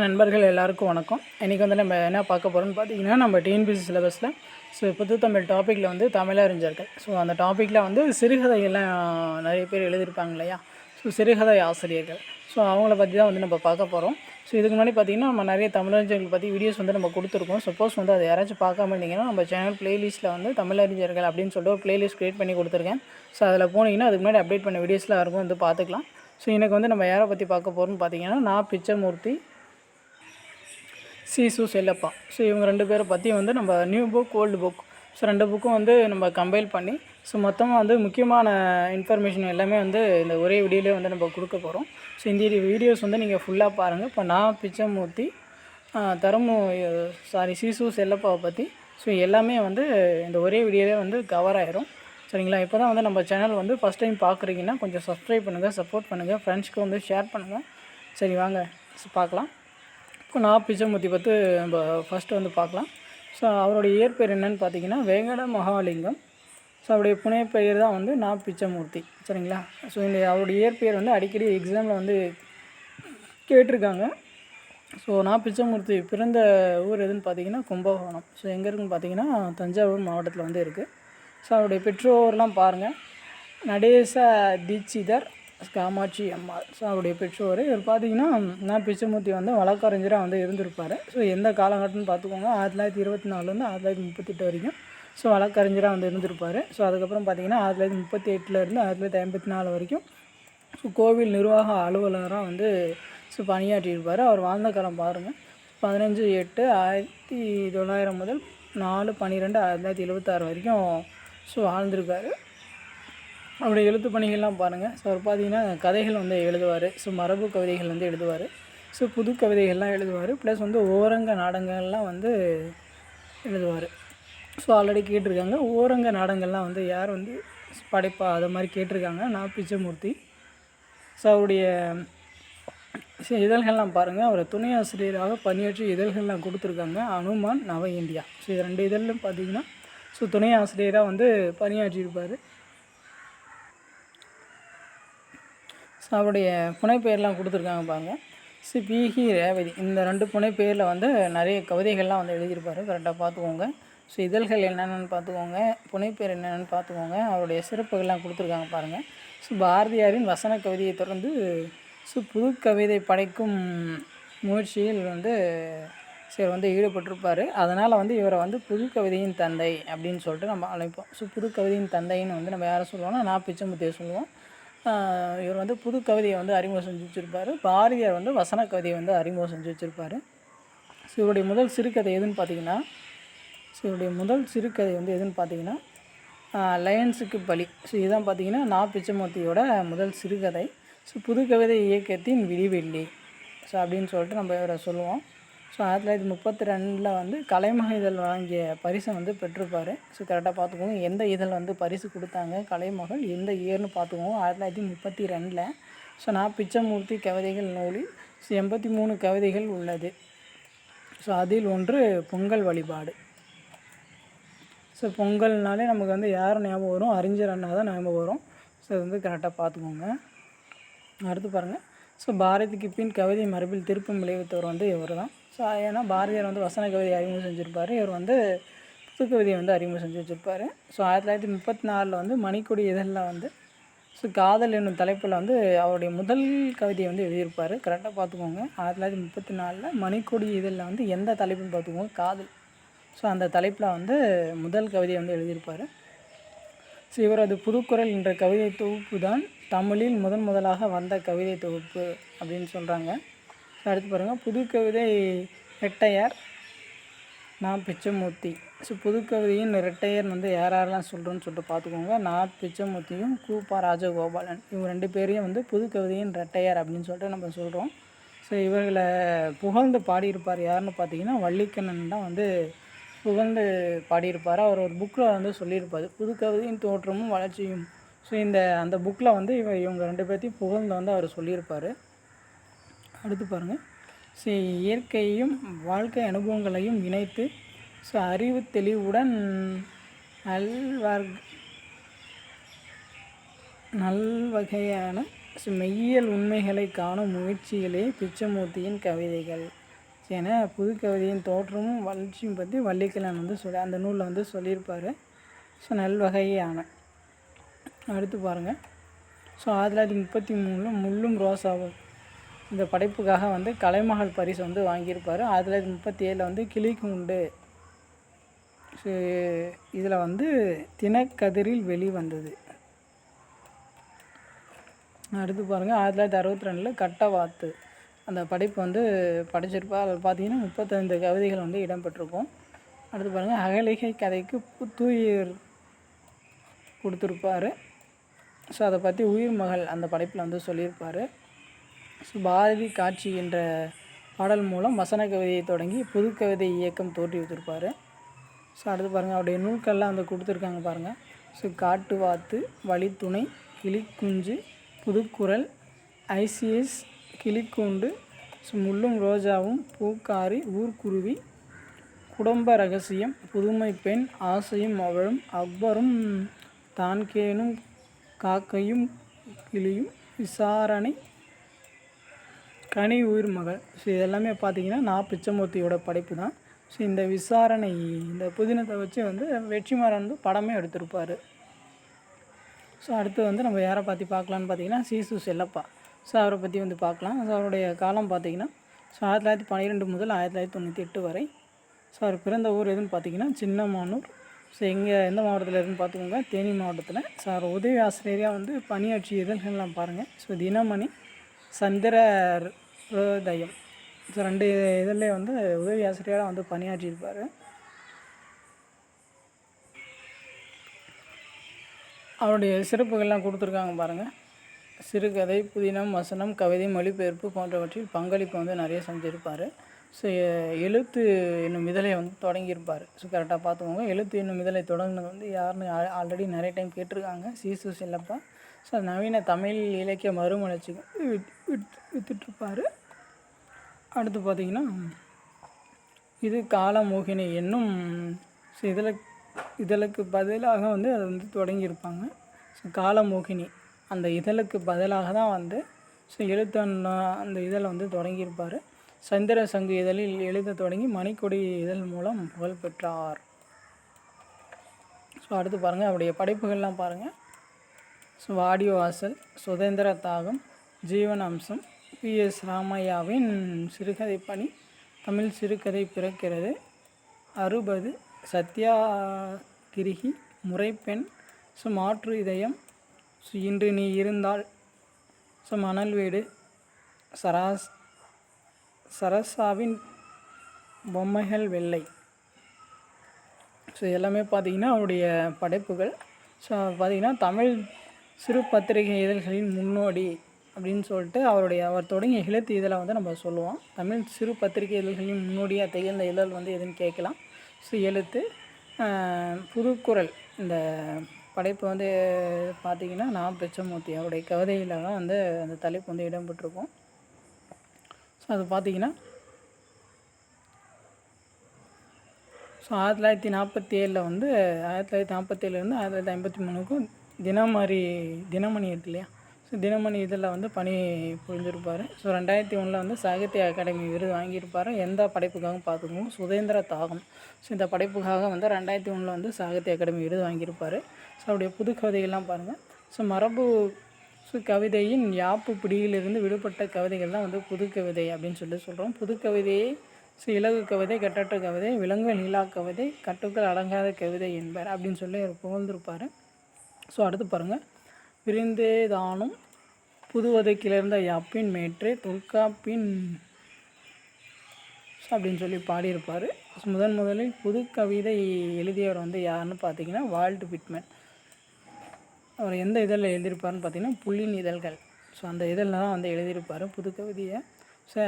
நண்பர்கள் எல்லாருக்கும் வணக்கம். இன்றைக்கி வந்து நம்ம என்ன பார்க்க போகிறோம்னு பார்த்தீங்கன்னா, நம்ம டிஎன்பிஎஸ்சி சிலபஸில் புது தமிழ் டாப்பிக்கில் வந்து தமிழறிஞர்கள். அந்த டாப்பிக்கில் வந்து சிறுகதைகள்லாம் நிறைய பேர் எழுதியிருப்பாங்க இல்லையா? சிறுகதை ஆசிரியர்கள். அவங்கள பற்றி தான் வந்து நம்ம பார்க்க போகிறோம். இதுக்கு முன்னாடி பார்த்திங்கன்னா, நம்ம நிறைய தமிழறிஞர்கள் பற்றி வீடியோஸ் வந்து நம்ம கொடுத்துருக்கோம். சப்போஸ் வந்து அதை யாராச்சும் பார்க்காம இருந்தீங்கன்னா, நம்ம சேனல் ப்ளேலிஸ்ட்டில் வந்து தமிழறிஞர்கள் அப்படின்னு சொல்லிட்டு ஒரு ப்ளேலிஸ்ட் க்ரியேட் பண்ணி கொடுத்துருக்கேன். அதில் போனீங்கன்னா அதுக்கு முன்னாடி அப்டேட் பண்ண வீடியோஸ்லாம் இருக்கும், வந்து பார்த்துக்கலாம். எனக்கு வந்து நம்ம யாரை பற்றி பார்க்க போகிறோம்னு பார்த்தீங்கன்னா, நான் பிச்சமூர்த்தி, சீசு செல்லப்பா. இவங்க 2 பேரை பற்றி வந்து நம்ம நியூ புக், ஓல்டு புக் 2 புக்கும் வந்து நம்ம கம்பைல் பண்ணி மொத்தமாக வந்து முக்கியமான இன்ஃபர்மேஷன் எல்லாமே வந்து இந்த ஒரே வீடியோவிலே வந்து நம்ம கொடுக்க போகிறோம். இந்த வீடியோஸ் வந்து நீங்கள் ஃபுல்லாக பாருங்கள். இப்போ நான் பிச்சமூர்த்தி, சீசு செல்லப்பாவை பற்றி எல்லாமே வந்து இந்த ஒரே வீடியோவிலே வந்து கவர் ஆயிரும். சரிங்களா? இப்போ தான் வந்து நம்ம சேனல் வந்து ஃபஸ்ட் டைம் பார்க்குறீங்கன்னா கொஞ்சம் சப்ஸ்கிரைப் பண்ணுங்கள், சப்போர்ட் பண்ணுங்கள், ஃப்ரெண்ட்ஸ்க்கு வந்து ஷேர் பண்ணுங்கள். சரி வாங்க பார்க்கலாம். இப்போ நான் பிச்சமூர்த்தி பற்றி நம்ம ஃபஸ்ட்டு வந்து பார்க்கலாம். அவருடைய இயற்பெயர் என்னென்னு பார்த்தீங்கன்னா வேங்கட மகாலிங்கம். அவருடைய புனைப்பெயர் தான் வந்து நான் பிச்சமூர்த்தி. சரிங்களா? இந்த அவருடைய இயற்பெயர் வந்து அடிக்கடி எக்ஸாமில் வந்து கேட்டிருக்காங்க. நான் பிச்சமூர்த்தி பிறந்த ஊர் எதுன்னு பார்த்தீங்கன்னா கும்பகோணம். எங்கே இருக்குன்னு பார்த்தீங்கன்னா தஞ்சாவூர் மாவட்டத்தில் வந்து இருக்குது. அவருடைய பெற்றோர்லாம் பாருங்கள், நடேச தீட்சிதர், காமாட்சி அம்மாள். அவருடைய பெற்றோர். இவர் பார்த்தீங்கன்னா நான் பிச்சமூர்த்தி வந்து வழக்கறிஞராக வந்து இருந்திருப்பார். எந்த காலகட்டம்னு பார்த்துக்கோங்க, 1924லேருந்து 1938 வரைக்கும் வழக்கறிஞராக வந்து இருந்திருப்பார். அதுக்கப்புறம் பார்த்தீங்கன்னா 1938லேருந்து 1954 வரைக்கும் கோவில் நிர்வாக அலுவலராக வந்து பணியாற்றியிருப்பார். அவர் வாழ்ந்த காலம் பாருங்கள், 15/8/1900 முதல் 4/12/1976 வரைக்கும் வாழ்ந்திருக்காரு. அவருடைய எழுத்து பணிகள்லாம் பாருங்கள். அவர் பார்த்தீங்கன்னா கதைகள் வந்து எழுதுவார். மரபு கவிதைகள் வந்து எழுதுவார். புது கவிதைகள்லாம் எழுதுவார். ப்ளஸ் வந்து ஓரங்க நாடகங்கள்லாம் வந்து எழுதுவார். ஆல்ரெடி கேட்டிருக்காங்க, ஓரங்க நாடகங்கள்லாம் வந்து யார் வந்து படைப்பா அதை மாதிரி கேட்டிருக்காங்க. நான் பிச்சமூர்த்தி. அவருடைய இதழ்கள்லாம் பாருங்கள். அவர் துணை ஆசிரியராக பணியாற்றி இதழ்கள்லாம் கொடுத்துருக்காங்க. அனுமான், நவ இந்தியா. இது 2 இதழ்லும் பார்த்தீங்கன்னா துணை ஆசிரியராக வந்து பணியாற்றியிருப்பார். அவருடைய புனைப்பெயர்லாம் கொடுத்துருக்காங்க பாருங்கள். பிஹி ரேவதி. இந்த 2 புனைப்பெயரில் வந்து நிறைய கவிதைகள்லாம் வந்து எழுதியிருப்பார். கரெக்டாக பார்த்துக்கோங்க. இதழ்கள் என்னென்னு பார்த்துக்கோங்க, புனைப்பெயர் என்னென்னு பார்த்துக்கோங்க. அவருடைய சிறப்புகள்லாம் கொடுத்துருக்காங்க பாருங்கள். பாரதியாரின் வசன கவிதையை தொடர்ந்து புது கவிதை படைக்கும் முயற்சியில் வந்து வந்து ஈடுபட்டிருப்பார். அதனால் வந்து இவரை வந்து புது கவிதையின் தந்தை அப்படின்னு சொல்லிட்டு நம்ம அழைப்போம். புது கவிதையின் தந்தைன்னு வந்து நம்ம யாரை சொல்லுவோம்னா நான் பிச்சமூர்த்தியை சொல்லுவோம். இவர் வந்து புது கவிதையை வந்து அறிமுகம் செஞ்சு வச்சுருப்பார். பாரதியார் வந்து வசன கவிதையை வந்து அறிமுகம் செஞ்சு வச்சுருப்பார். இவருடைய முதல் சிறுகதை எதுன்னு பார்த்தீங்கன்னா லயன்ஸுக்கு பலி. இதுதான் பார்த்தீங்கன்னா நான் பிச்சமூர்த்தியோட முதல் சிறுகதை. புது கவிதை இயக்கத்தின் விடிவெள்ளி அப்படின்னு சொல்லிட்டு நம்ம இவரை சொல்லுவோம். 1932 வந்து கலைமக இதழ் வழங்கிய பரிசை வந்து பெற்றிருப்பார். கரெக்டாக பார்த்துக்கோங்க, எந்த இதழ் வந்து பரிசு கொடுத்தாங்க கலைமகள், எந்த இயர்னு பார்த்துக்கோங்க. 1932. நான் பிச்சமூர்த்தி கவிதைகள் நூலில் 83 கவிதைகள் உள்ளது. அதில் ஒன்று பொங்கல் வழிபாடு. பொங்கல்னாலே நமக்கு வந்து யார் ஞாபகம் வரும்? அறிஞர் அண்ணா தான் ஞாபகம் வரும். இது வந்து கரெக்டாக பார்த்துக்கோங்க. அடுத்து பாருங்கள். பாரதிக்கு பின் கவிதை மரபில் திருப்பம் விளைவித்தவர் வந்து இவர் தான். ஏன்னா பாரதியார் வந்து வசன கவிதை அறிமுகம் செஞ்சுருப்பார். இவர் வந்து புது கவிதையை வந்து அறிமுகம் செஞ்சு வச்சுருப்பார். 1934 வந்து மணிக்கொடி இதழில் வந்து காதல் என்னும் தலைப்பில் வந்து அவருடைய முதல் கவிதையை வந்து எழுதியிருப்பார். கரெக்டாக பார்த்துக்கோங்க. 1934 மணிக்கொடி இதழில் வந்து எந்த தலைப்புன்னு பார்த்துக்கோங்க, காதல். அந்த தலைப்பில் வந்து முதல் கவிதையை வந்து எழுதியிருப்பார். இவரது புதுக்குறள் என்ற கவிதை தொகுப்பு தான் தமிழில் முதலாக வந்த கவிதை தொகுப்பு அப்படின்னு சொல்கிறாங்க. அடுத்து பாருங்கள், புது கவிதை இரட்டையர் நான் பிச்சமூர்த்தி. புது கவிதையின் இரட்டையர் வந்து யாரெல்லாம் சொல்கிறோன்னு சொல்லிட்டு பார்த்துக்கோங்க. நான் பிச்சமூர்த்தியும் கூப்பா ராஜகோபாலன், இவங்க 2 பேரையும் வந்து புது கவிதையின் இரட்டையர் அப்படின்னு சொல்லிட்டு நம்ம சொல்கிறோம். இவர்களை புகழ்ந்து பாடியிருப்பார் யாருன்னு பார்த்தீங்கன்னா வள்ளிக்கண்ணன் தான் வந்து புகழ்ந்து பாடியிருப்பார். அவர் ஒரு புக்கில் வந்து சொல்லியிருப்பார், புது கவிதையின் தோற்றமும் வளர்ச்சியும். அந்த புக்கில் வந்து இவங்க 2 பேர்த்தையும் புகழ்ந்து வந்து அவர் சொல்லியிருப்பார். அடுத்து பாருங்கள், இயற்கையையும் வாழ்க்கை அனுபவங்களையும் இணைத்து அறிவு தெளிவுடன் நல்வகையான மெய்யியல் உண்மைகளை காணும் முயற்சிகளே பிச்சமூர்த்தியின் கவிதைகள் ஏன்னா புதுக்கவிதையின் தோற்றமும் வளர்ச்சியும் பற்றி வள்ளிக்கிழான் வந்து அந்த நூலில் வந்து சொல்லியிருப்பார். ஸோ நல்வகையான. அடுத்து பாருங்கள். ஸோ 1933 முள்ளும் ரோசாவும் இந்த படைப்புக்காக வந்து கலைமகள் பரிசு வந்து வாங்கியிருப்பார். 1937 வந்து கிளிக்கூண்டு இதில் வந்து தினக்கதிரில் வெளிவந்தது. அடுத்து பாருங்கள். 1962 கட்டவாத்து அந்த படைப்பு வந்து படைச்சிருப்பா. அதில் பார்த்தீங்கன்னா 35 கவிதைகள் வந்து இடம்பெற்றிருக்கும். அடுத்து பாருங்கள். அகலிகை கதைக்கு புத்துயிர் கொடுத்துருப்பார். ஸோ அதை பற்றி உயிர் மகள் அந்த படைப்பில் வந்து சொல்லியிருப்பார். ஸோ பாரதி காட்சி என்ற பாடல் மூலம் வசன கவிதையை தொடங்கி புதுக்கவிதை இயக்கம் தோற்றி வச்சுருப்பார். ஸோ அடுத்து பாருங்கள். அவருடைய நூல்கள்லாம் வந்து கொடுத்துருக்காங்க பாருங்கள். ஸோ காட்டுவாத்து, வழித்துணை, கிளிக்குஞ்சு, புதுக்குறள், ஐசிஎஸ், கிளிக்கூண்டு, ஸோ முள்ளும் ரோஜாவும், பூக்காரி, ஊர்க்குருவி, குடும்ப ரகசியம், புதுமை பெண், ஆசையும் அவளும், அக்பரும் தான்கேனும், காக்கையும் கிளியும், விசாரணை, கனி உயிர் மகள். ஸோ இதெல்லாமே பார்த்திங்கன்னா பிச்சமூர்த்தியோட படைப்பு தான். ஸோ இந்த விசாரணை இந்த புதினத்தை வச்சு வந்து வெற்றிமாறன் வந்து படமே எடுத்திருப்பார். ஸோ அடுத்து வந்து நம்ம யாரை பற்றி பார்க்கலான்னு பார்த்தீங்கன்னா சீசு செல்லப்பா. ஸோ அவரை பற்றி வந்து பார்க்கலாம். ஸோ அவருடைய காலம் பார்த்திங்கன்னா 1912 முதல் 1998 வரை. ஸோ அவர் பிறந்த ஊர் எதுன்னு பார்த்தீங்கன்னா சின்னமானூர். ஸோ எந்த மாவட்டத்தில் இருக்குன்னு பார்த்துக்கோங்க, தேனி மாவட்டத்தில். ஸோ அவர் உதவி ஆசிரியராக வந்து பணியாற்றிய இதழ்கள்லாம் பாருங்கள். ஸோ தினமணி, சந்திரோதயம், ஸோ 2 இதில் வந்து உதவி ஆசிரியராக வந்து பணியாற்றியிருப்பார். அவருடைய சிறப்புகள்லாம் கொடுத்துருக்காங்க பாருங்கள். சிறுகதை, புதினம், வசனம், கவிதை, மொழிபெயர்ப்பு போன்றவற்றில் பங்களிப்பு வந்து நிறைய செஞ்சுருப்பார். ஸோ எழுத்து என்னும் இதழை வந்து தொடங்கியிருப்பார். ஸோ கரெக்டாக பார்த்துக்கோங்க. எழுத்து என்னும் இதழை தொடங்கினது வந்து யாருன்னு ஆல்ரெடி நிறைய டைம் கேட்டிருக்காங்க. சீசு செல்லப்பா. ஸோ நவீன தமிழ் இலக்கிய மறுமலர்ச்சிக்கு வித்துட்ருப்பார். அடுத்து பார்த்திங்கன்னா இது காலமோகினி என்னும் ஸோ இதழுக்கு பதிலாக வந்து அதை வந்து தொடங்கியிருப்பாங்க. ஸோ காலமோகினி அந்த இதழுக்கு பதிலாக தான் வந்து ஸோ அந்த இதழை வந்து தொடங்கியிருப்பார். சந்திர சங்கு இதழில் எழுத தொடங்கி மணிக்கொடி இதழ் மூலம் புகழ் பெற்றார். ஸோ அடுத்து பாருங்கள். அவருடைய படைப்புகள்லாம் பாருங்கள். ஸோ வாடியோ வாசல், சுதந்திர தாகம், ஜீவன் அம்சம், PS ராமையாவின் சிறுகதை பணி, தமிழ் சிறுகதை பிறக்கிறது, 60, சத்யாகிரிகி, முறைப்பெண், ஸோ மாற்று இதயம், ஸோ இன்று நீ இருந்தால், ஸோ மணல் வீடு, சரசாவின் பொம்மைகள் வெள்ளை. ஸோ எல்லாமே பார்த்திங்கன்னா அவருடைய படைப்புகள். ஸோ பார்த்திங்கன்னா தமிழ் சிறு பத்திரிகை இதழ்களின் முன்னோடி அப்படின்னு சொல்லிட்டு அவர் தொடங்கிய எழுத்து இதழை வந்து நம்ம சொல்லுவோம். தமிழ் சிறு பத்திரிகை இதழ்களின் முன்னோடியாக திகழ்ந்த இதழ் வந்து எதுன்னு கேட்கலாம். ஸோ எழுத்து புதுக்குறள் இந்த படைப்பு வந்து பார்த்திங்கன்னா பிச்சமூர்த்தி அவருடைய கவிதையில் தான் வந்து அந்த தலைப்பு வந்து இடம்பெற்றிருக்கும். ஸோ அது பார்த்திங்கன்னா ஸோ 1947 வந்து 1947லேருந்து 1953க்கும் தினமணி இருக்கு இல்லையா, ஸோ தினமணி இதில் வந்து பணி புரிஞ்சிருப்பார். ஸோ 2001 வந்து சாகித்ய அகாடமி விருது வாங்கியிருப்பார். எந்த படைப்புக்காகவும் பார்த்துக்கோங்க, சுதந்திர தாகம். ஸோ இந்த படைப்புக்காக வந்து 2001 வந்து சாகித்ய அகாடமி விருது வாங்கியிருப்பார். ஸோ அவருடைய புது கவிதைகள்லாம் பாருங்கள். ஸோ மரபு கவிதையின் யாப்பு பிடியிலிருந்து விடுபட்ட கவிதைகள் தான் வந்து புது கவிதை அப்படின்னு சொல்கிறோம். புது கவிதையை இலகு கவிதை, கட்டற்ற கவிதை, விலங்குகள் நிலா கவிதை, கட்டுக்கள் அடங்காத கவிதை என்பார் அப்படின்னு சொல்லி அவர் புகழ்ந்திருப்பார். ஸோ அடுத்து பாருங்கள். விரிந்தே தானும் புதுவதை கிளர்ந்த யாப்பின் மேற்றே தொல்காப்பின் அப்படின்னு சொல்லி பாடியிருப்பார். முதலில் புது கவிதை எழுதியவர் வந்து யாருன்னு பார்த்தீங்கன்னா வால்ட் விட்மன். அவர் எந்த இதழில் எழுதியிருப்பார்னு பார்த்தீங்கன்னா புள்ளின் இதழ்கள். ஸோ அந்த இதழில் தான் வந்து எழுதியிருப்பார் புது கவிதையை. ஸோ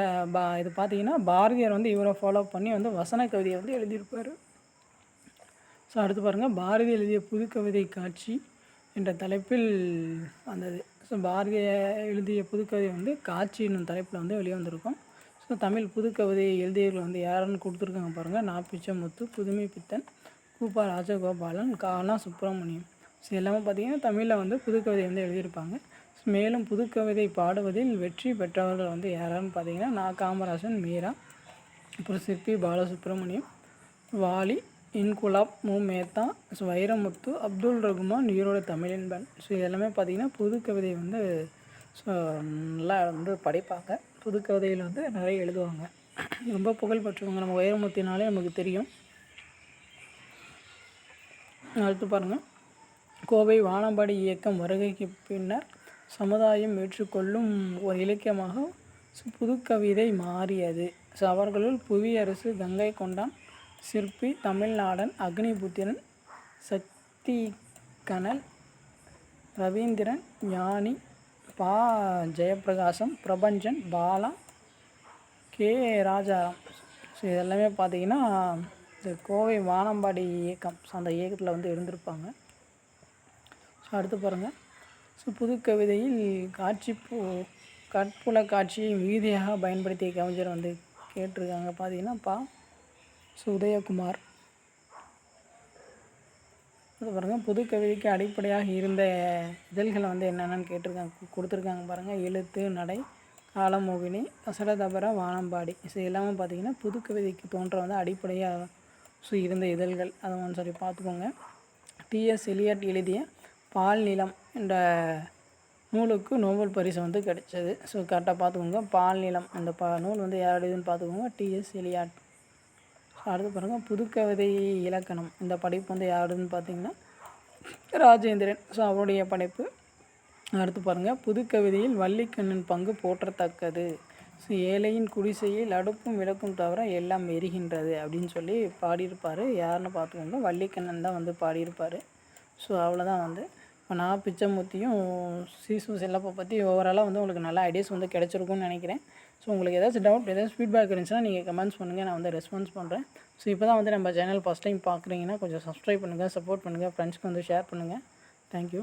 இது பார்த்தீங்கன்னா பாரதியார் வந்து இவரை ஃபாலோ பண்ணி வந்து வசன கவிதையை வந்து எழுதியிருப்பார். ஸோ அடுத்து பாருங்கள். பாரதி எழுதிய புது கவிதை காட்சி என்ற தலைப்பில் வந்தது. ஸோ பாரதியார் எழுதிய புதுக்கவிதை வந்து காட்சி என்னும் தலைப்பில் வந்து வெளியே வந்திருக்கும். ஸோ தமிழ் புதுக்கவிதை எழுதியவர்கள் வந்து யாருன்னு கொடுத்துருக்காங்க பாருங்கள். பிச்சமுத்து, புதுமை பித்தன், கூப்பா ராஜகோபாலன், கானா சுப்பிரமணியம். ஸோ எல்லாமே பார்த்திங்கன்னா தமிழில் வந்து புதுக்கவிதை வந்து எழுதியிருப்பாங்க. மேலும் புதுக்கவிதை பாடுவதில் வெற்றி பெற்றவர்கள் வந்து யாரான்னு பார்த்தீங்கன்னா காமராசன், மீரா, அப்புறம் சிற்பி பாலசுப்ரமணியம், வாலி, இன்குலாப், மேத்தா, ஸோ வைரமுத்து, அப்துல் ரகுமான், ஈரோடு தமிழன்பன். ஸோ எல்லாமே பார்த்திங்கன்னா புது கவிதை வந்து ஸோ நல்லா வந்து படிப்பாங்க. புது கவிதையில் வந்து நிறைய எழுதுவாங்க. ரொம்ப புகழ்பெற்றவங்க. நம்ம வைரமுத்தினாலே நமக்கு தெரியும். அடுத்து பாருங்கள், கோவை வானம்பாடி இயக்கம் வருகைக்கு பின்னர் சமுதாயம் ஏற்றுக்கொள்ளும் ஒரு இலக்கியமாக புதுக்கவிதை மாறியது. ஸோ அவர்களுள் புவியரசு, கங்கை கொண்டான், சிற்பி, தமிழ்நாடன், அக்னிபுத்திரன், சக்திகனல், ரவீந்திரன், ஞானி, பா. ஜெயப்பிரகாசம், பிரபஞ்சன், பாலா, கே. ராஜாராம். ஸோ இதெல்லாமே பார்த்திங்கன்னா இந்த கோவை வானம்பாடி இயக்கம், ஸோ அந்த இயக்கத்தில் வந்து இருந்திருப்பாங்க. ஸோ அடுத்து பாருங்கள், ஸோ புதுக்கவிதையில் கற்புல காட்சியை மிகுதியாக பயன்படுத்திய கவிஞர் வந்து கேட்டிருக்காங்க. பார்த்தீங்கன்னா பா. உதயகுமார். அது பாருங்கள், புதுக்கவிதைக்கு அடிப்படையாக இருந்த இதழ்களை வந்து என்னென்னு கேட்டிருக்காங்க, கொடுத்துருக்காங்க பாருங்கள். எழுத்து, நடை, காலமோகினி, அசரதபர, வானம்பாடி. ஸோ எல்லாமே பார்த்திங்கன்னா புதுக்கவிதைக்கு தோன்ற வந்து அடிப்படையாக இருந்த இதழ்கள். அதை வந்து சொல்லி பார்த்துக்கோங்க. டிஎஸ் எலியட் எழுதிய பால் நிலம் என்ற நூலுக்கு நோபல் பரிசு வந்து கிடைச்சது. ஸோ கரெக்டாக பார்த்துக்கோங்க. பால் நிலம் அந்த நூல் வந்து யாருடையதுன்னு பார்த்துக்கோங்க, டிஎஸ் எலியட். அடுத்து பாருங்கள், புதுக்கவிதை இலக்கணம் இந்த படைப்பு வந்து யாருன்னு பார்த்தீங்கன்னா ராஜேந்திரன். ஸோ அவருடைய படைப்பு. அடுத்து பாருங்கள், புதுக்கவிதையில் வள்ளிக்கண்ணன் பங்கு போற்றத்தக்கது. ஸோ ஏழையின் குடிசையில் அடுப்பும் விளக்கும் தவிர எல்லாம் எரிகின்றது அப்படின்னு சொல்லி பாடியிருப்பார். யாருன்னு பார்த்துக்கோங்க, வள்ளிக்கண்ணன் தான் வந்து பாடியிருப்பார். ஸோ அவ்வளோதான் வந்து. இப்போ நான் பிச்சைமூர்த்தியும் சீசு செல்லப்பா பற்றி ஓவராலாக வந்து உங்களுக்கு நல்ல ஐடியாஸ் வந்து கிடச்சிருக்கும்னு நினைக்கிறேன். ஸோ உங்களுக்கு ஏதாச்சும் டவுட், ஏதாச்சும் ஃபீட்பேக் இருந்துச்சுன்னா நீங்கள் கமெண்ட்ஸ் பண்ணுங்கள், நான் வந்து ரெஸ்பான்ஸ் பண்ணுறேன். ஸோ இப்போ தான் வந்து நம்ம சேனல் ஃபஸ்ட் டைம் பார்க்குறீங்கன்னா கொஞ்சம் சப்ஸ்கிரைப் பண்ணுங்கள், சப்போர்ட் பண்ணுங்கள், ஃப்ரெண்ட்ஸ்க்கு வந்து ஷேர் பண்ணுங்கள். தேங்க்யூ.